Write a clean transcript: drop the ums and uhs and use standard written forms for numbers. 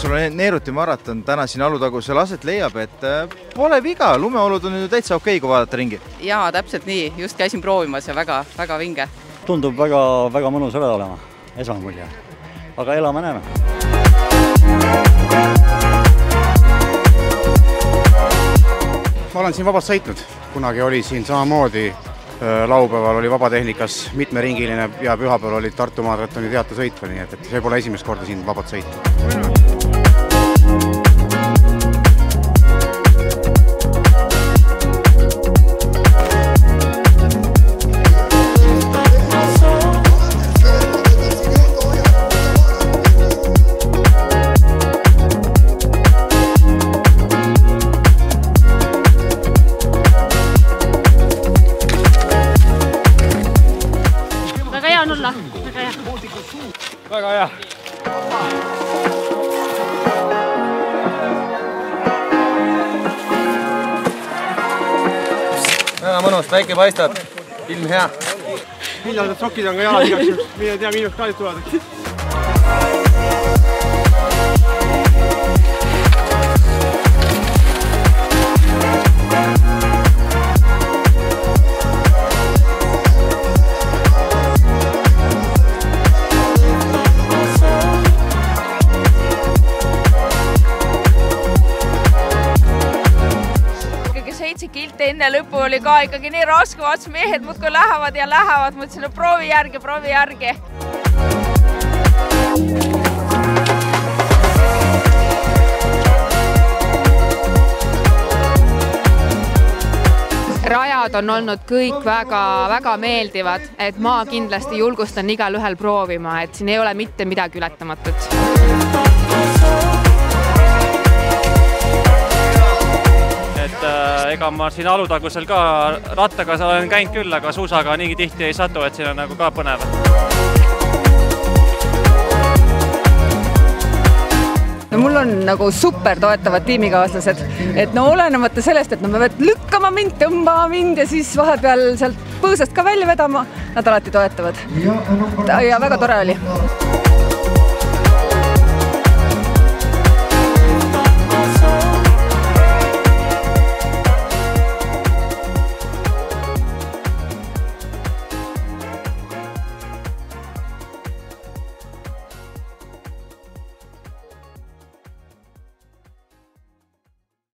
Haapsalu Neeruti maraton täna siin Alutagusel aset leiab, et pole viga, lumeolud on ju täitsa okei, kui vaadata ringi. Jaa, täpselt nii. Just käisin proovimas ja väga vinge. Tundub väga mõnus ole olema, esmamulje. Aga elame näeme. Ma olen siin vabalt sõitnud. Kunagi oli siin samamoodi. Laupäeval oli vabatehnikas mitmeringiline ja pühapäeval oli Tartu maratoni teatesõit, nii et see pole esimest korda siin vabalt sõita. Väga hea. Väga mõnus, väike paistab, ilm hea. Millal sokid on ka jalad igaks juks, mine tea, miinus ka tulevad. Kilte enne lõpu oli ka ikkagi nii raske, vaats mehed muudkui lähevad ja lähevad, mõtlesin, et proovi järgi. Rajad on olnud kõik väga meeldivad, et ma kindlasti julgustan igal ühel proovima, et siin ei ole mitte midagi ületamatut. Ega ma siin Alutagusel ka rattaga olen käinud küll, aga suusaga nii tihti ei satu, et siin on nagu ka põnev. No mul on nagu super toetavad tiimikaaslased, et no olenemata sellest, et nad peavad lükkama mind, tõmbama mind ja siis vahepeal sealt põõsast ka välja vedama, nad alati toetavad. Ja väga tore oli.